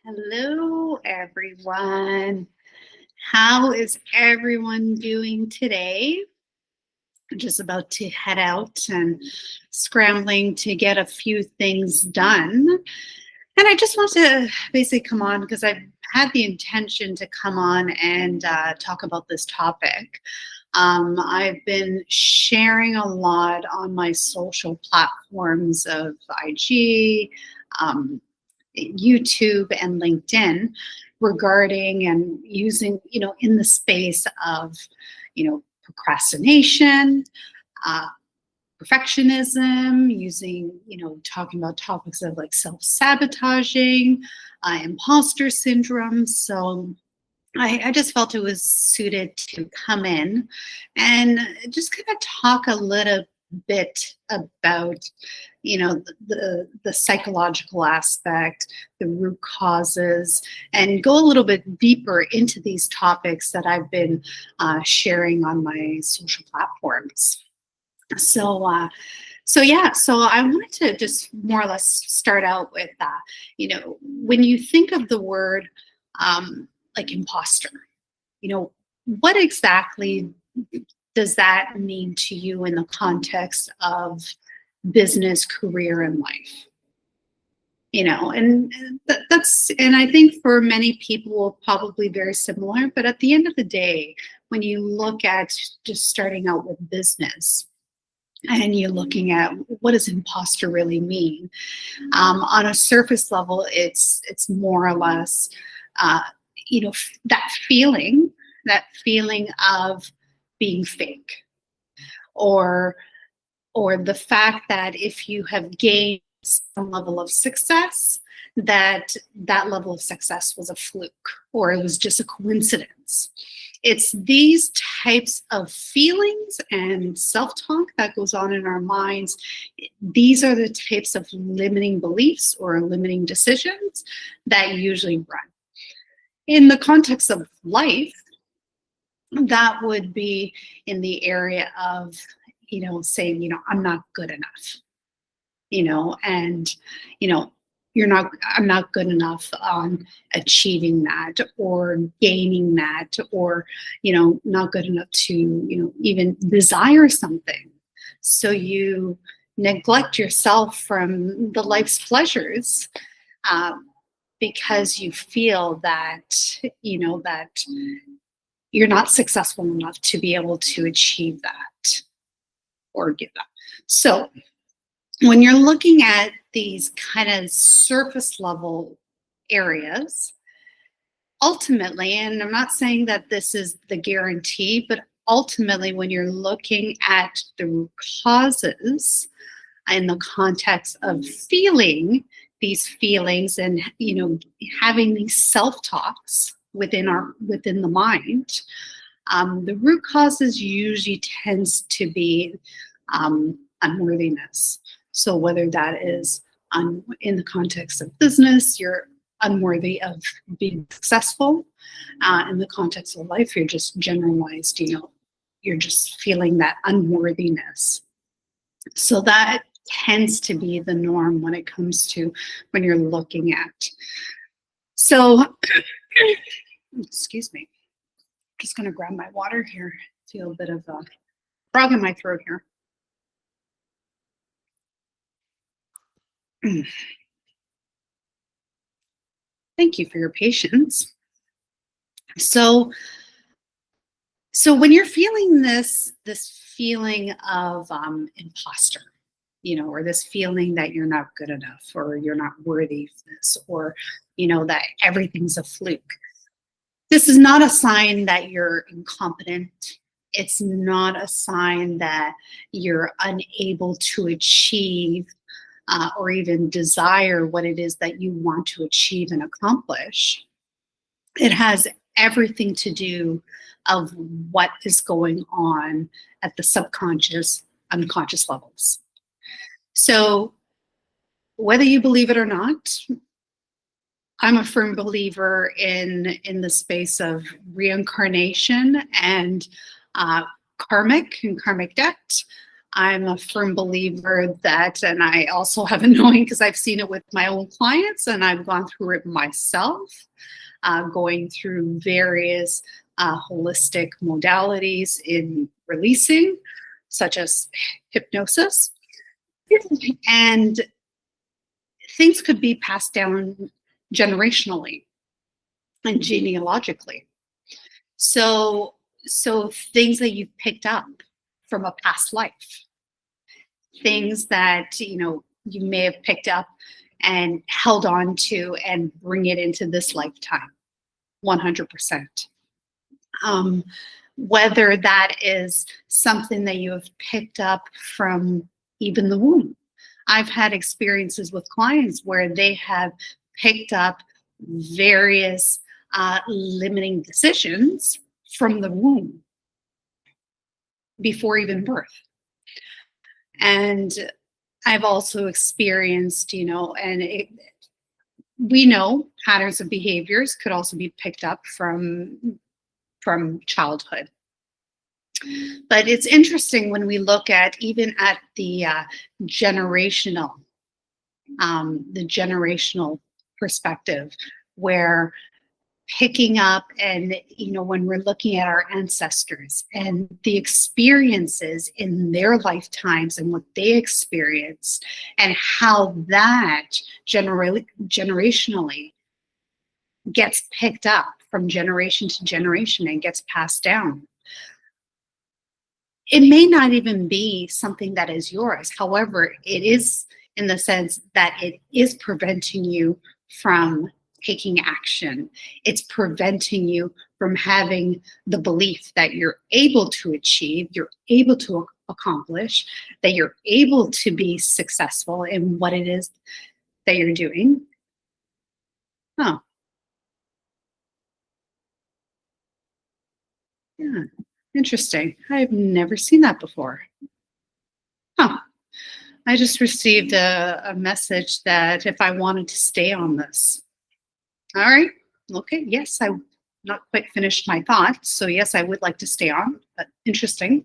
Hello, everyone. How is everyone doing today? I'm just about to head out and scrambling to get a few things done. And I just want to basically come on because I've had the intention to come on and talk about this topic. I've been sharing a lot on my social platforms of IG, YouTube, and LinkedIn regarding and using, in the space of, procrastination, uh, perfectionism, using, talking about topics of like self-sabotaging, imposter syndrome. So I just felt it was suited to come in and just kind of talk a little bit about, the psychological aspect, the root causes, and go a little bit deeper into these topics that I've been sharing on my social platforms. So I wanted to just more or less start out with when you think of the word like imposter, what exactly does that mean to you in the context of business, career, and life? And I think for many people probably very similar, but at the end of the day, when you look at just starting out with business and you're looking at what does imposter really mean, on a surface level, it's more or less that feeling of being fake, or the fact that if you have gained some level of success, that level of success was a fluke, or it was just a coincidence. It's these types of feelings and self-talk that goes on in our minds. These are the types of limiting beliefs or limiting decisions that usually run. In the context of life, that would be in the area of, saying, I'm not good enough, and, I'm not good enough on achieving that or gaining that, or, not good enough to, even desire something. So you neglect yourself from the life's pleasures, because you feel that, that you're not successful enough to be able to achieve that or give that. So when you're looking at these kind of surface level areas, ultimately, and I'm not saying that this is the guarantee, but ultimately when you're looking at the root causes in the context of feeling these feelings and having these self-talks within the mind, the root causes usually tends to be unworthiness. So whether that is in the context of business, you're unworthy of being successful. In the context of life, you're just generalized, you're just feeling that unworthiness. So that tends to be the norm when it comes to when you're looking at. So, excuse me, I'm just going to grab my water here. Feel a bit of a frog in my throat here. Thank you for your patience. So when you're feeling this feeling of imposter, or this feeling that you're not good enough, or you're not worthy of this, or, that everything's a fluke, this is not a sign that you're incompetent. It's not a sign that you're unable to achieve or even desire what it is that you want to achieve and accomplish. It has everything to do of what is going on at the subconscious, unconscious levels. So whether you believe it or not, I'm a firm believer in the space of reincarnation and karmic debt. I'm a firm believer that, and I also have a knowing because I've seen it with my own clients and I've gone through it myself, going through various holistic modalities in releasing, such as hypnosis. And things could be passed down generationally and genealogically. So things that you've picked up from a past life, things that you may have picked up and held on to and bring it into this lifetime, 100%. Whether that is something that you have picked up from even the womb. I've had experiences with clients where they have picked up various limiting decisions from the womb before even birth. And I've also experienced, we know patterns of behaviors could also be picked up from childhood. But it's interesting when we look at even at the generational perspective, where picking up and when we're looking at our ancestors and the experiences in their lifetimes and what they experienced and how that generationally gets picked up from generation to generation and gets passed down. It may not even be something that is yours. However, it is in the sense that it is preventing you from taking action. It's preventing you from having the belief that you're able to achieve, you're able to accomplish, that you're able to be successful in what it is that you're doing. Oh, yeah, interesting. I've never seen that before. Huh. I just received a message that if I wanted to stay on this. All right. Okay. Yes, I not quite finished my thought. So yes, I would like to stay on, but interesting.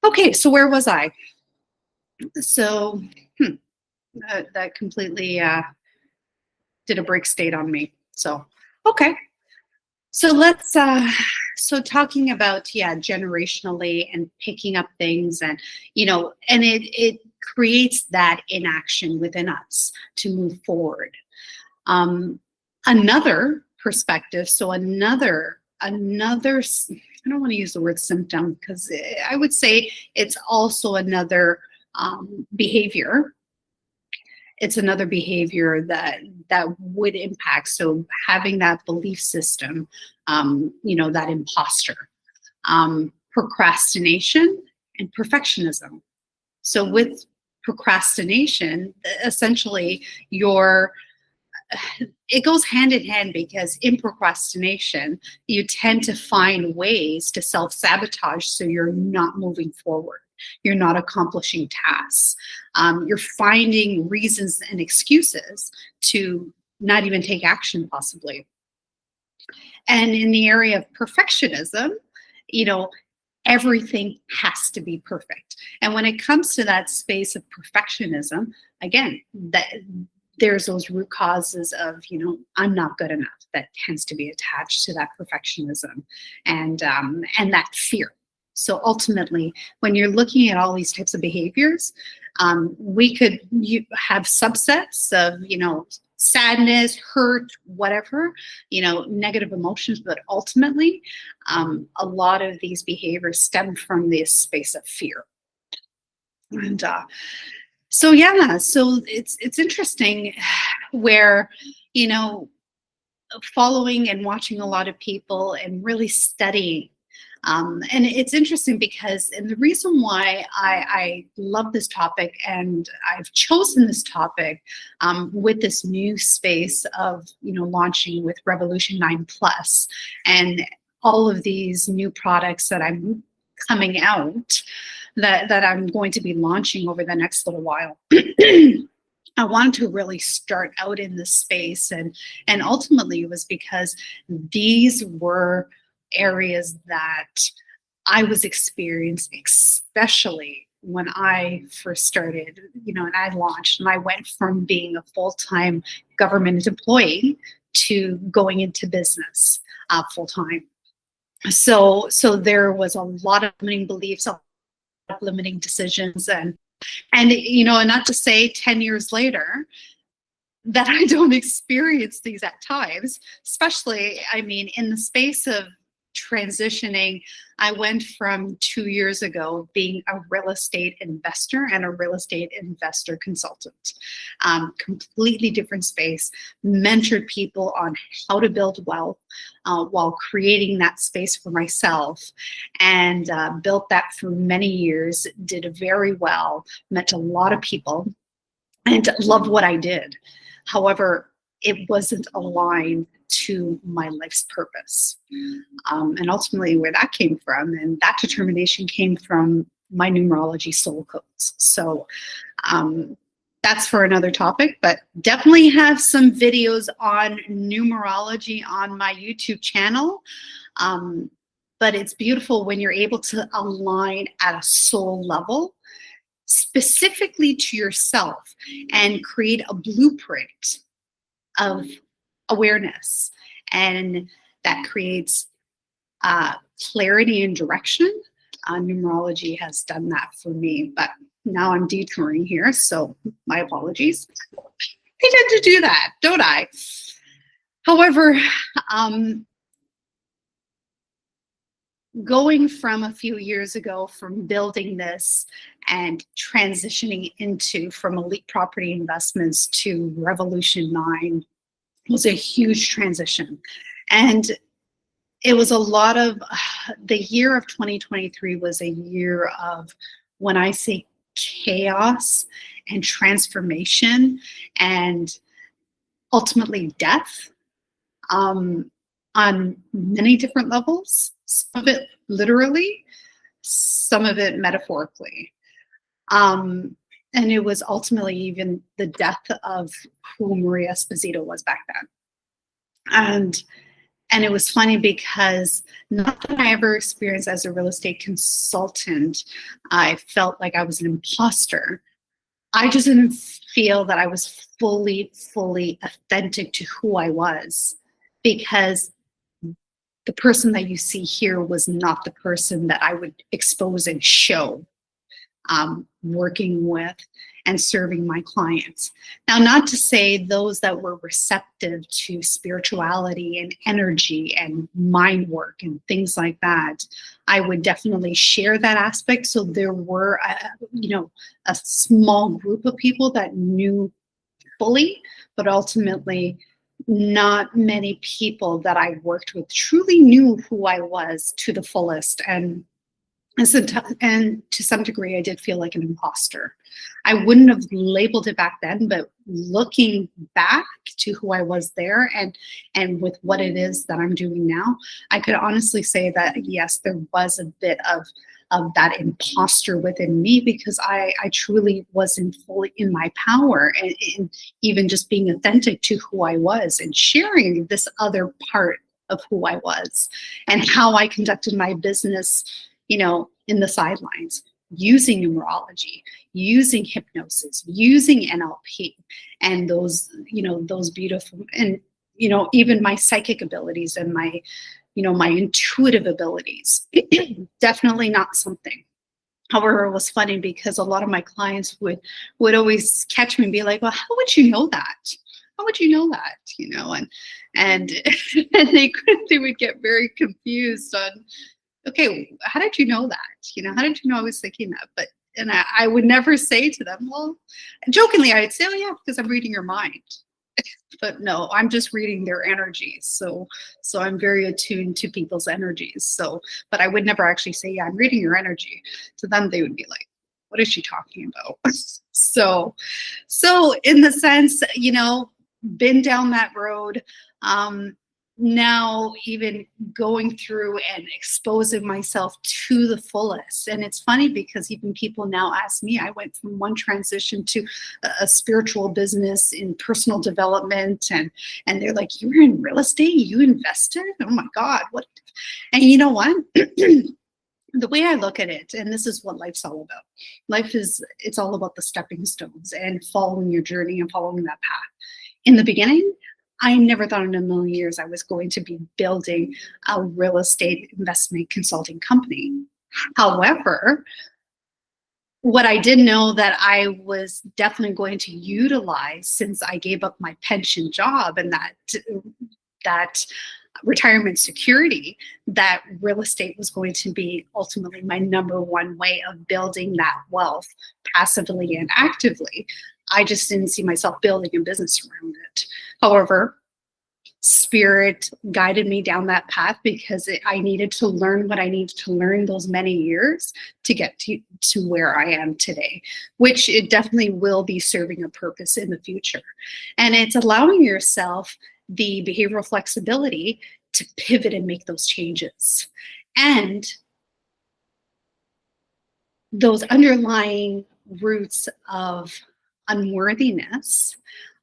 Okay. So where was I? So that completely did a break state on me. So, okay. So let's, so talking about, generationally and picking up things and, and it creates that inaction within us to move forward. Another perspective, so another, I don't want to use the word symptom because I would say it's also another behavior. It's another behavior that would impact. So having that belief system, that imposter, procrastination and perfectionism. So with procrastination, essentially it goes hand in hand because in procrastination, you tend to find ways to self-sabotage so you're not moving forward. You're not accomplishing tasks. You're finding reasons and excuses to not even take action possibly. And in the area of perfectionism, everything has to be perfect. And when it comes to that space of perfectionism, again, there's those root causes of, I'm not good enough that tends to be attached to that perfectionism and that fear. So ultimately, when you're looking at all these types of behaviors, you have subsets of, sadness, hurt, whatever, negative emotions, but ultimately, a lot of these behaviors stem from this space of fear. And so it's interesting where, following and watching a lot of people and really studying. And it's interesting because, and the reason why I love this topic and I've chosen this topic with this new space of, launching with Revolution 9+ and all of these new products that I'm coming out that I'm going to be launching over the next little while. I wanted to really start out in this space and ultimately it was because these were areas that I was experiencing, especially when I first started, and I launched, and I went from being a full-time government employee to going into business full-time. So there was a lot of limiting beliefs, a lot of limiting decisions, and not to say 10 years later that I don't experience these at times, especially, in the space of transitioning. I went from 2 years ago being a real estate investor and a real estate investor consultant. Completely different space, mentored people on how to build wealth while creating that space for myself, and built that for many years, did very well, met a lot of people, and loved what I did. However, it wasn't aligned to my life's purpose. And ultimately where that came from, and that determination came from my numerology soul codes. So that's for another topic, but definitely have some videos on numerology on my YouTube channel. But it's beautiful when you're able to align at a soul level, specifically to yourself, and create a blueprint of awareness, and that creates clarity and direction. Numerology has done that for me, but now I'm detouring here, so my apologies. I tend to do that, don't I? However, going from a few years ago, from building this and transitioning into from elite property investments to Revolution 9 was a huge transition. And it was a lot of, the year of 2023 was a year of, when I say chaos and transformation and ultimately death, on many different levels. Some of it literally, some of it metaphorically. And it was ultimately even the death of who Maria Esposito was back then. And it was funny because not that I ever experienced as a real estate consultant, I felt like I was an imposter. I just didn't feel that I was fully authentic to who I was, because the person that you see here was not the person that I would expose and show, working with and serving my clients. Now, not to say those that were receptive to spirituality and energy and mind work and things like that, I would definitely share that aspect. So there were, a small group of people that knew fully, but ultimately not many people that I worked with truly knew who I was to the fullest. And to some degree, I did feel like an imposter. I wouldn't have labeled it back then, but looking back to who I was there and with what it is that I'm doing now, I could honestly say that, yes, there was a bit of that imposter within me, because I truly wasn't fully in my power, and even just being authentic to who I was and sharing this other part of who I was and how I conducted my business, in the sidelines, using numerology, using hypnosis, using NLP, and those beautiful, and, even my psychic abilities and my intuitive abilities. Definitely not something. However, it was funny because a lot of my clients would always catch me and be like, well, how would you know that? How would you know that? And they would get very confused on, okay, how did you know that? How did you know I was thinking that? And I would never say to them, well, jokingly, I'd say, oh yeah, because I'm reading your mind. But no, I'm just reading their energies. So I'm very attuned to people's energies. But I would never actually say, yeah, I'm reading your energy. To them, they would be like, what is she talking about? So in the sense, been down that road. Now even going through and exposing myself to the fullest. And it's funny because even people now ask me, I went from one transition to a spiritual business in personal development, and they're like, you were in real estate, you invested? Oh my God, what? And you know what? the way I look at it, and this is what life's all about. It's all about the stepping stones and following your journey and following that path. In the beginning, I never thought in a million years I was going to be building a real estate investment consulting company. However, what I did know that I was definitely going to utilize, since I gave up my pension job and that retirement security, that real estate was going to be ultimately my number one way of building that wealth passively and actively. I just didn't see myself building a business around it. However, Spirit guided me down that path because I needed to learn what I needed to learn those many years to get to where I am today, which it definitely will be serving a purpose in the future. And it's allowing yourself the behavioral flexibility to pivot and make those changes. And those underlying roots of unworthiness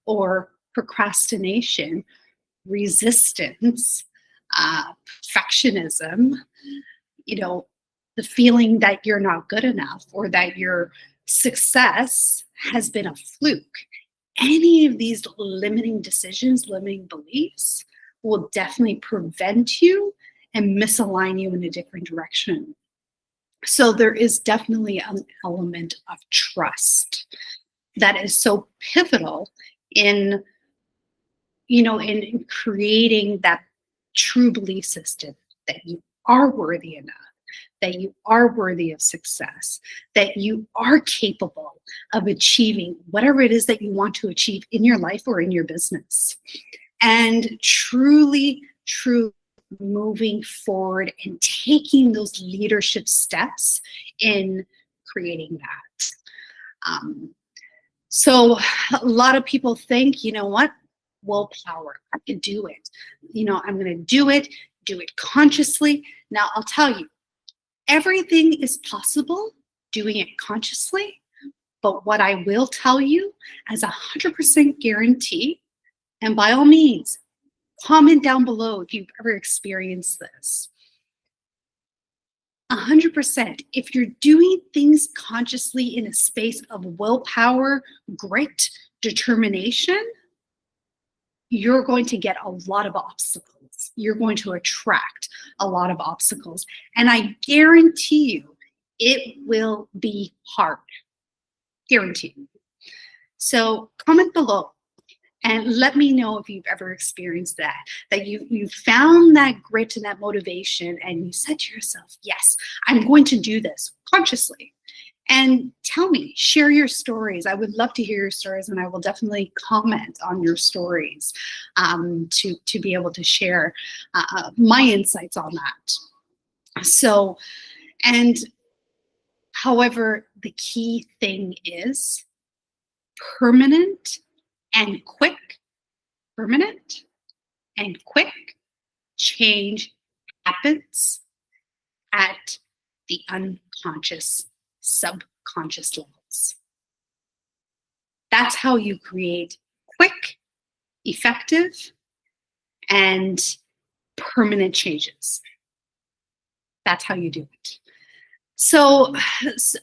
or procrastination, resistance, perfectionism, the feeling that you're not good enough or that your success has been a fluke. Any of these limiting decisions, limiting beliefs will definitely prevent you and misalign you in a different direction. So there is definitely an element of trust that is so pivotal in creating that true belief system that you are worthy enough, that you are worthy of success, that you are capable of achieving whatever it is that you want to achieve in your life or in your business. And truly moving forward and taking those leadership steps in creating that. So a lot of people think, you know what? Willpower. I can do it. I'm going to do it consciously. Now, I'll tell you, everything is possible doing it consciously. But what I will tell you as 100% guarantee, and by all means, comment down below if you've ever experienced this. 100%, if you're doing things consciously in a space of willpower, grit, determination, you're going to get a lot of obstacles. You're going to attract a lot of obstacles. And I guarantee you, it will be hard. Guarantee. So comment below and let me know if you've ever experienced that you found that grit and that motivation and you said to yourself, yes, I'm going to do this consciously. And tell me, share your stories. I would love to hear your stories, and I will definitely comment on your stories to be able to share my insights on that. So, and however, the key thing is permanent and quick change happens at the unconscious, subconscious levels. That's how you create quick, effective, and permanent changes. That's how you do it. So,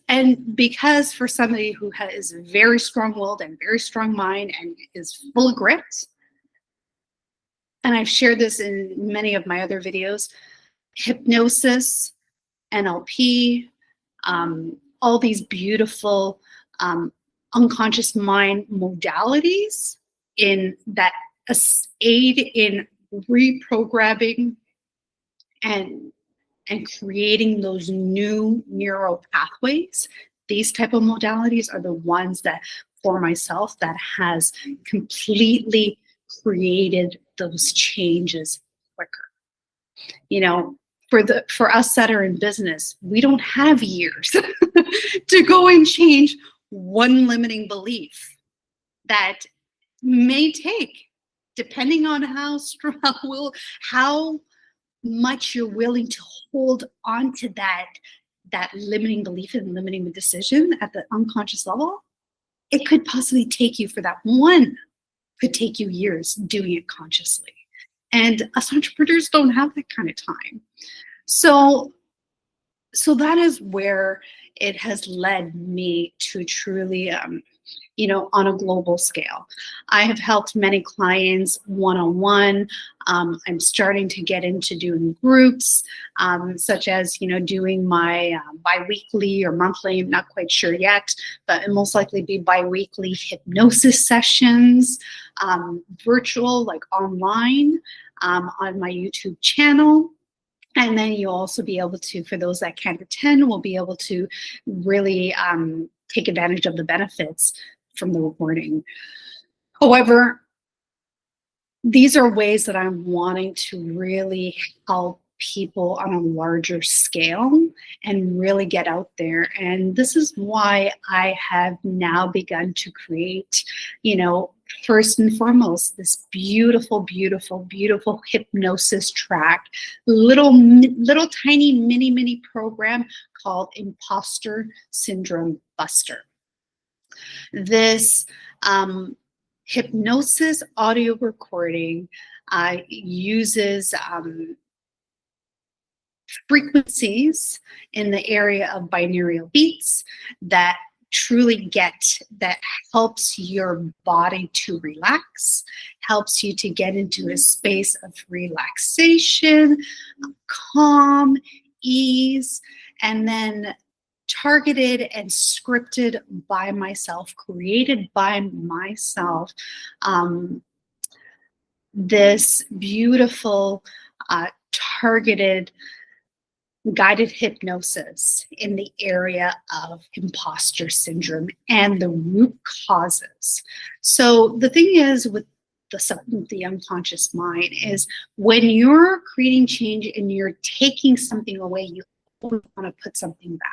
and because for somebody who is very strong-willed and very strong mind and is full of grit, and I've shared this in many of my other videos, hypnosis, NLP, all these beautiful unconscious mind modalities in that aid in reprogramming and creating those new neural pathways. These type of modalities are the ones that, for myself, that has completely created those changes quicker. For us that are in business, we don't have years to go and change one limiting belief. That may take, depending on how strong, how much you're willing to hold on to that limiting belief and limiting decision at the unconscious level, it could possibly take you, for that one, could take you years doing it consciously. And us entrepreneurs don't have that kind of time. So So that is where it has led me to truly, on a global scale. I have helped many clients one-on-one. I'm starting to get into doing groups, such as, doing my biweekly or monthly, I'm not quite sure yet, but it most likely be biweekly hypnosis sessions, virtual, like online, on my YouTube channel. And then you'll also be able to, for those that can't attend, will be able to really take advantage of the benefits from the recording. However, these are ways that I'm wanting to really help people on a larger scale and really get out there. And this is why I have now begun to create, first and foremost, this beautiful, beautiful, beautiful hypnosis track, little tiny mini program called Imposter Syndrome Buster. This hypnosis audio recording uses frequencies in the area of binaural beats that helps your body to relax, helps you to get into a space of relaxation, calm, ease, and then targeted and scripted by myself, created by myself, this beautiful targeted guided hypnosis in the area of imposter syndrome and the root causes. So the thing is with the unconscious mind is when you're creating change and you're taking something away, you always want to put something back.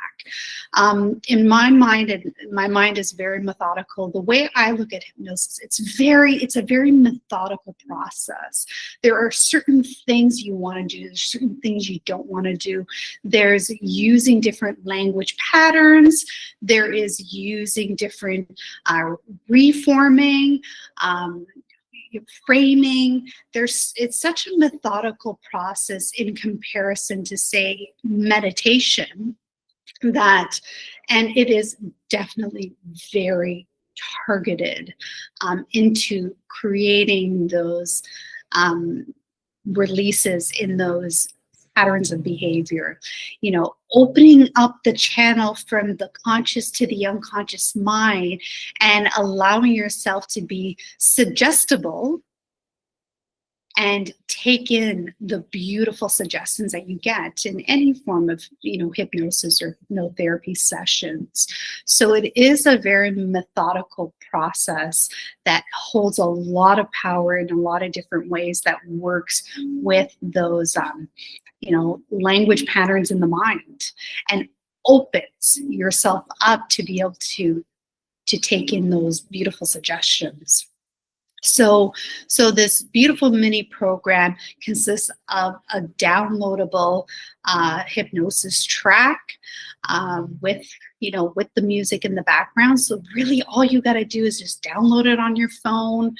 In my mind, and my mind is very methodical. The way I look at hypnosis, it's a very methodical process. There are certain things you want to do, there's certain things you don't want to do. There's using different language patterns. There is using different reforming, framing. It's such a methodical process in comparison to, say, meditation, and it is definitely very targeted into creating those releases in those patterns of behavior, opening up the channel from the conscious to the unconscious mind and allowing yourself to be suggestible and take in the beautiful suggestions that you get in any form of, hypnosis or hypnotherapy sessions. So it is a very methodical process that holds a lot of power in a lot of different ways that works with those, language patterns in the mind and opens yourself up to be able to take in those beautiful suggestions. So this beautiful mini program consists of a downloadable hypnosis track with the music in the background. So really all you got to do is just download it on your phone,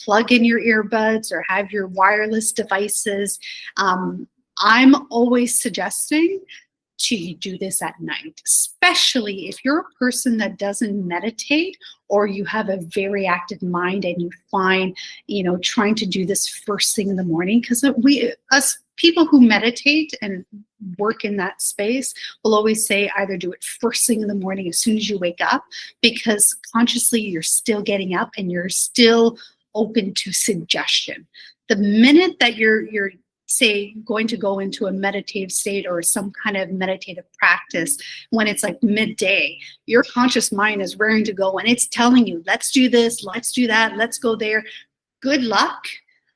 plug in your earbuds or have your wireless devices. I'm always suggesting to do this at night, especially if you're a person that doesn't meditate or you have a very active mind and you find, trying to do this first thing in the morning, because us people who meditate and work in that space will always say either do it first thing in the morning as soon as you wake up, because consciously you're still getting up and you're still open to suggestion. The minute that you're say going to go into a meditative state or some kind of meditative practice, when it's like midday, your conscious mind is raring to go and it's telling you, let's do this, let's do that, let's go there. Good luck.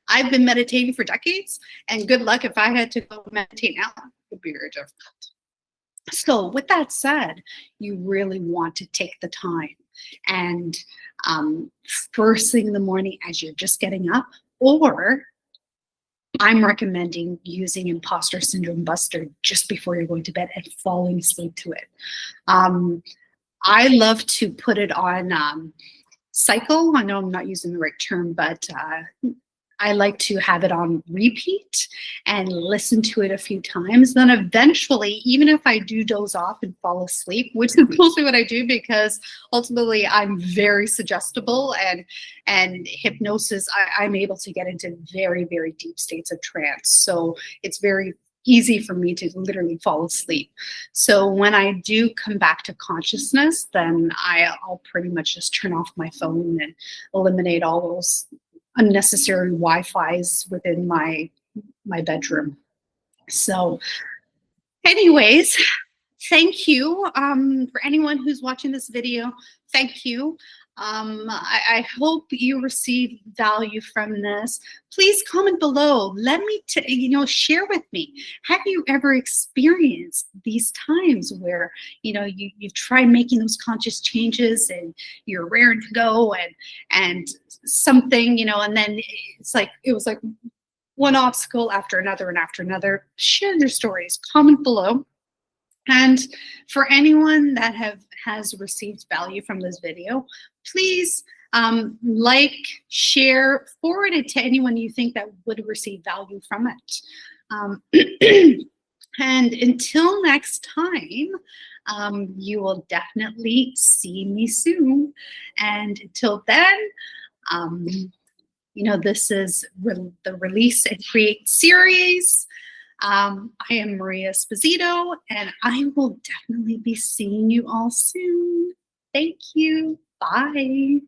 I've been meditating for decades, and good luck if I had to go meditate now. It would be very difficult. So with that said, you really want to take the time and first thing in the morning as you're just getting up, or I'm recommending using Imposter Syndrome Buster just before you're going to bed and falling asleep to it. I love to put it on cycle. I know I'm not using the right term, but I like to have it on repeat and listen to it a few times. Then eventually, even if I do doze off and fall asleep, which is mostly what I do because ultimately I'm very suggestible, and hypnosis, I'm able to get into very, very deep states of trance. So it's very easy for me to literally fall asleep. So when I do come back to consciousness, then I'll pretty much just turn off my phone and eliminate all those unnecessary Wi-Fi's within my bedroom. So anyways, thank you for anyone who's watching this video. Thank you. I hope you receive value from this. Please comment below. Let me, share with me. Have you ever experienced these times where, you've tried making those conscious changes and you're raring to go and something, and then it was like one obstacle after another and after another. Share your stories. Comment below. And for anyone that has received value from this video, please like, share, forward it to anyone you think that would receive value from it. And until next time, you will definitely see me soon. And until then, this is the Release and Create series. I am Maria Esposito, and I will definitely be seeing you all soon. Thank you. Bye.